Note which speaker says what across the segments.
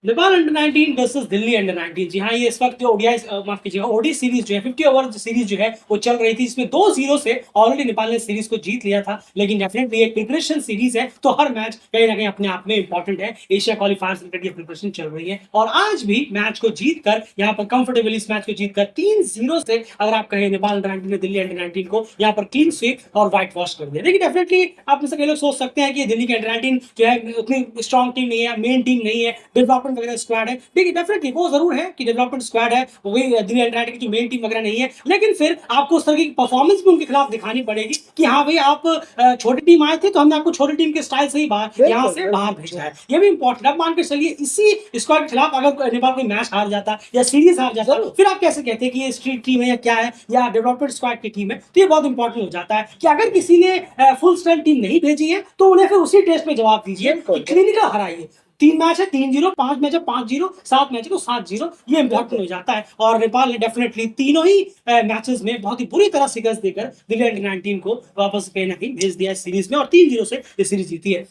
Speaker 1: Nepal under 19 versus Delhi under 19। जी हाँ, ये इस वक्त जो ओडीआई माफ कीजिएगा ओडी सीरीज जो है 50 ओवर सीरीज जो है वो चल रही थी। इसमें 2-0 से ऑलरेडी नेपाल ने सीरीज को जीत लिया था, लेकिन डेफिनेटली एक प्रिपरेशन सीरीज है तो हर मैच कहीं ना कहीं अपने आप में इंपॉर्टेंट है। एशिया क्वालिफायर्स क्रिकेट की प्रिपरेशन चल रही है और आज भी मैच को जीतकर यहाँ पर कंफर्टेबली इस मैच को जीतकर 3-0 से अगर आप कहें नेपाल अंडर 19 ने दिल्ली अंडर 19 को यहाँ पर क्लीन स्वीप और व्हाइट वॉश कर दिया। देखिए डेफिनेटली आप में से कई लोग सोच सकते हैं कि दिल्ली के अंडर 19 जो है उतनी स्ट्रॉन्ग टीम नहीं है, मेन टीम नहीं है, डेवलपमेंट वगैरह स्क्वाड है। देखिए डेफिनेटली वो जरूर है कि डेवलपमेंट स्क्वाड है, वही दिल्ली अंडर 19 की जो मेन टीम वगैरह नहीं है, लेकिन फिर आपको उस तरह की परफॉर्मेंस भी उनके खिलाफ दिखानी पड़ेगी कि हाँ भाई आप छोटी टीम आए थे तो हमने आपको छोटी टीम के स्टाइल से ही यहाँ से बाहर भेजा है। ये भी इंपॉर्टेंट। अब मान के चलिए इसी स्क्वाड के खिलाफ अगर नेपाल कोई मैच हार जाता या सीरीज हार जाता फिर आप कैसे कहते हैं कि ये स्ट्रीट टीम है या क्या है या डेवलपमेंट स्क्वाड की टीम है। तो ये बहुत इंपॉर्टेंट हो जाता है कि अगर किसी ने फुल स्ट्रेंथ टीम नहीं भेजी है तो उन्हें फिर उसी टेस्ट में जवाब दीजिए, क्लिनिकल हराइए। 3 मैच है 3-0, 5 मैच है 5-0, 7 मैच है तो 7-0, ये इंपॉर्टेंट हो जाता है। और नेपाल ने डेफिनेटली तीनों ही मैचेस में बहुत ही बुरी तरह शिकस्त देकर दिल्ली अंडर 19 को वापस कहीं ना कहीं भेज दिया है सीरीज में और 3-0 से ये सीरीज जीती है।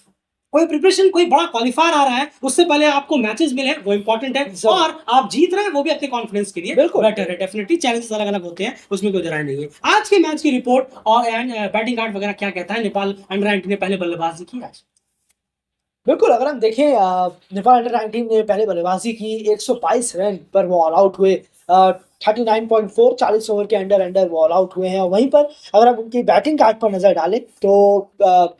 Speaker 1: कोई प्रिपरेशन कोई बड़ा क्वालिफायर आ रहा है उससे पहले आपको मैचेस मिले वो इंपॉर्टेंट है और आप जीत रहे हैं वो भी अपने कॉन्फिडेंस के लिए बेटर है। डेफिनेटली चैलेंजेस अलग अलग होते हैं, उसमें कोई जराय नहीं है। आज के मैच की रिपोर्ट और बैटिंग कार्ड वगैरह क्या कहता है? नेपाल अंडर 19 ने पहले बल्लेबाजी की आज।
Speaker 2: बिल्कुल, अगर हम देखें नेपाल अंडर 19 ने पहले बल्लेबाजी की 122 रन पर वो ऑल आउट हुए। 39.4 40 ओवर के अंडर अंडर वो ऑल आउट हुए हैं। और वहीं पर अगर हम उनकी बैटिंग कार्ड पर नज़र डालें तो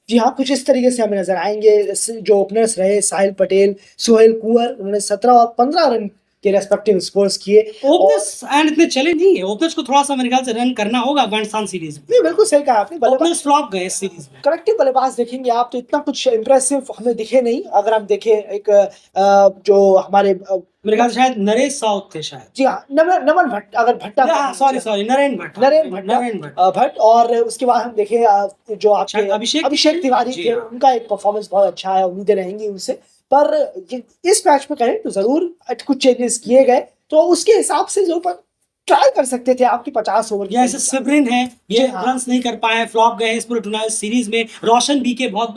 Speaker 2: जी हाँ, कुछ इस तरीके से हमें नज़र आएँगे। जो ओपनर्स रहे साहिल पटेल, सोहेल कुंवर, उन्होंने 17 और 15 रन के रेस्पेक्टिव स्कोर्स किए।
Speaker 1: ओपनर्स एंड इतने चले नहीं है, ओपनर्स को थोड़ा सा मेरे ख्याल से रन करना होगा अफगानिस्तान सीरीज में।
Speaker 2: नहीं, बिल्कुल सही कहा आपने।
Speaker 1: ओपनर्स फ्लॉप गए इस सीरीज में।
Speaker 2: करेक्टिव बल्लेबाज देखेंगे आप तो इतना कुछ इम्प्रेसिव हमें दिखे नहीं। अगर हम देखें एक जो हमारे
Speaker 1: मेरे ख्याल से शायद नरेश साउथ थे शायद।
Speaker 2: जी हाँ, नमन भट्ट, अगर भट्टा
Speaker 1: सॉरी नरेन भट्ट।
Speaker 2: भट्ट। और उसके बाद हम देखें जो आपके अभिषेक तिवारी थे,
Speaker 1: हाँ।
Speaker 2: उनका एक परफॉर्मेंस बहुत अच्छा है, उम्मीदें रहेंगी उनसे। पर इस मैच में कहें तो जरूर कुछ चेंजेस किए गए तो उसके हिसाब से जरूर ट्राई कर सकते थे आपकी 50 ओवर की।
Speaker 1: जैसे सिब्रिन है ये रन्स नहीं कर पाए, फ्लॉप गए इस पूरे टूर्नामेंट सीरीज में। रोशन बी के बहुत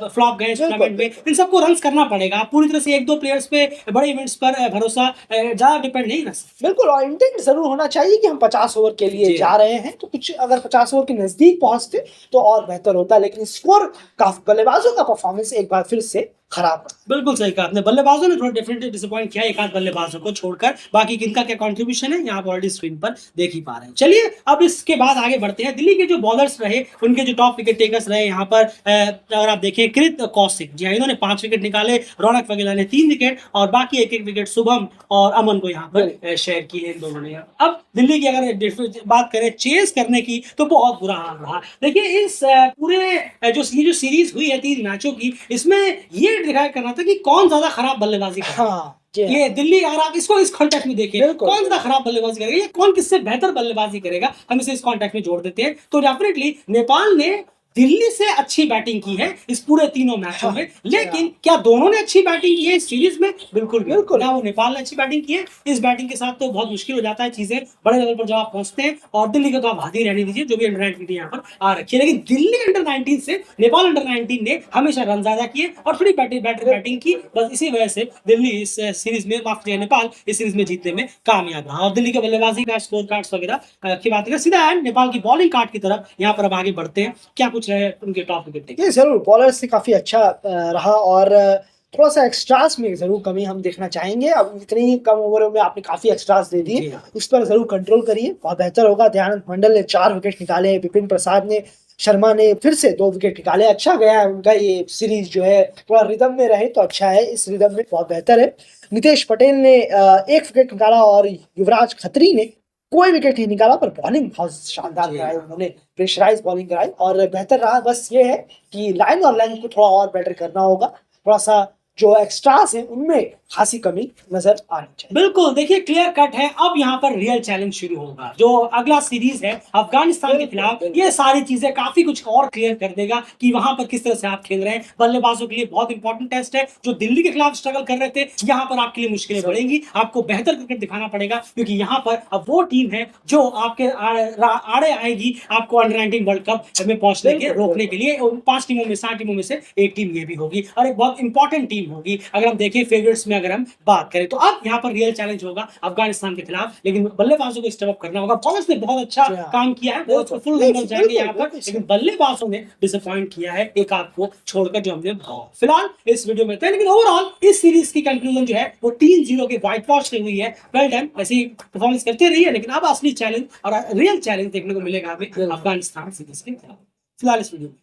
Speaker 1: फ्लॉप गए इस टूर्नामेंट में। इन सबको रन्स करना पड़ेगा। आप पूरी तरह से एक दो प्लेयर्स पे बड़े इवेंट्स पर भरोसा ज्यादा डिपेंड नहीं कर सकते।
Speaker 2: बिल्कुल, और इंटेंट जरूर होना चाहिए कि हम 50 ओवर के लिए जा रहे हैं तो कुछ अगर 50 ओवर के नजदीक पहुंचते तो और बेहतर होता, लेकिन स्कोर का बल्लेबाजों का परफॉर्मेंस एक बार फिर से खराब।
Speaker 1: बिल्कुल सही कहा आपने। बल्लेबाजों ने थोड़ा डेफिनेटली डिसअपॉइंट किया एक आध बल्लेबाजों को छोड़कर, बाकी किनका क्या कंट्रीब्यूशन है यहाँ पर ऑलरेडी स्क्रीन पर देख ही पा रहे हैं। चलिए अब इसके बाद आगे बढ़ते हैं। दिल्ली के जो बॉलर्स रहे उनके जो टॉप विकेट टेकर्स रहे यहाँ पर अगर आप देखें कृत कौशिक, जी हाँ, इन्होंने 5 विकेट निकाले, रौनक वगैरह ने 3 विकेट और बाकी एक एक विकेट शुभम और अमन को यहाँ पर शेयर किए इन दोनों ने। अब दिल्ली की अगर बात करें चेस करने की तो बहुत बुरा हाल रहा। देखिए इस पूरे जो सीरीज हुई है 3 मैचों की, इसमें ये दिखाया करना था कि कौन ज्यादा खराब बल्लेबाजी कर रहा है। ये दिल्ली अगर आप इसको इस कॉन्टेक्स्ट में देखें कौन ज्यादा खराब बल्लेबाजी करेगा या कौन किससे बेहतर बल्लेबाजी करेगा, हम इसे इस कॉन्टेक्स्ट में जोड़ देते हैं। तो डेफिनेटली नेपाल ने दिल्ली से अच्छी बैटिंग की है इस पूरे तीनों मैचों में, लेकिन क्या दोनों ने अच्छी बैटिंग की है इस सीरीज में? बिल्कुल ना वो नेपाल ने अच्छी बैटिंग की है। इस बैटिंग के साथ तो बहुत मुश्किल हो जाता है चीजें बड़े लेवल पर जब आप पहुंचते हैं। और दिल्ली को तो आप हाथ ही रहने दीजिए जो भी अंडर 19 यहाँ पर आ रखी है, लेकिन दिल्ली अंडर 19 से नेपाल अंडर 19 ने हमेशा रन ज्यादा किए और थोड़ी बेटर बैटिंग की। बस इसी वजह से दिल्ली इस सीरीज में माफ किया नेपाल इस सीरीज में जीतने में कामयाब रहा। और दिल्ली के बल्लेबाजी का स्कोर कार्ड्स वगैरह की बात करें सीधा नेपाल की बॉलिंग कार्ड की तरफ यहाँ पर अब आगे बढ़ते हैं। क्या कुछ रहे उनके टॉप विकेट?
Speaker 2: ये जरूर बॉलर्स से काफी अच्छा रहा और थोड़ा सा एक्स्ट्रास में जरूर कमी हम देखना चाहेंगे। अब इतनी कम ओवरों में आपने काफी एक्स्ट्रास दे दिए, उस पर जरूर कंट्रोल करिए, बहुत बेहतर होगा। दयानंद मंडल ने 4 विकेट निकाले, विपिन प्रसाद ने शर्मा ने फिर से 2 विकेट निकाले। अच्छा गया है उनका ये सीरीज जो है, थोड़ा रिदम में रहे तो अच्छा है, इस रिदम में बहुत बेहतर है। नितेश पटेल ने 1 विकेट निकाला और युवराज खत्री ने कोई विकेट नहीं निकाला, पर बॉलिंग बहुत शानदार कराई उन्होंने, प्रेशराइज बॉलिंग कराई और बेहतर रहा। बस ये है कि लाइन और लेंथ को थोड़ा और बेटर करना होगा, थोड़ा सा जो एक्स्ट्रास है उनमें खासी कमी नजर आनी चाहिए।
Speaker 1: बिल्कुल, देखिए क्लियर कट है। अब यहाँ पर रियल चैलेंज शुरू होगा। जो अगला सीरीज है अफगानिस्तान के खिलाफ, ये सारी चीजें काफी कुछ और क्लियर कर देगा कि वहां पर किस तरह से आप खेल रहे हैं। बल्लेबाजों के लिए बहुत इंपॉर्टेंट टेस्ट है। जो दिल्ली के खिलाफ स्ट्रगल कर रहे थे, यहाँ पर आपके लिए मुश्किलें बढ़ेंगी। आपको बेहतर क्रिकेट दिखाना पड़ेगा क्योंकि यहाँ पर अब वो टीम है जो आपके आड़े आएगी आपको अंडर 19 वर्ल्ड कप में पहुंचने के रोकने के लिए। 5 टीमों में 7 टीमों में से एक टीम ये भी होगी और एक बहुत इंपॉर्टेंट टीम टीम होगी। अगर हम देखें फेवरेट्स में अगर हम बात करें तो अब यहाँ पर रियल चैलेंज होगा अफगानिस्तान के खिलाफ, लेकिन बल्लेबाजों को स्टेप अप करना होगा। बॉलर्स ने बहुत अच्छा
Speaker 2: जी हाँ।
Speaker 1: काम किया है, बहुत फुल
Speaker 2: बिल्कुल,
Speaker 1: नंबर जाएंगे यहाँ पर,
Speaker 2: बिल्कुल सही।
Speaker 1: लेकिन बल्लेबाजों ने डिसअपॉइंट किया है एक आध को छोड़कर जो हमने फिलहाल इस वीडियो में था। लेकिन ओवरऑल इस सीरीज की कंक्लूजन जो है वो 3-0 के व्हाइट वॉश से हुई है। वेल डन, ऐसी परफॉर्मेंस करते रही है, लेकिन अब असली चैलेंज और रियल चैलेंज देखने को मिलेगा हमें अफगानिस्तान सीरीज के खिलाफ। फिलहाल इस वीडियो में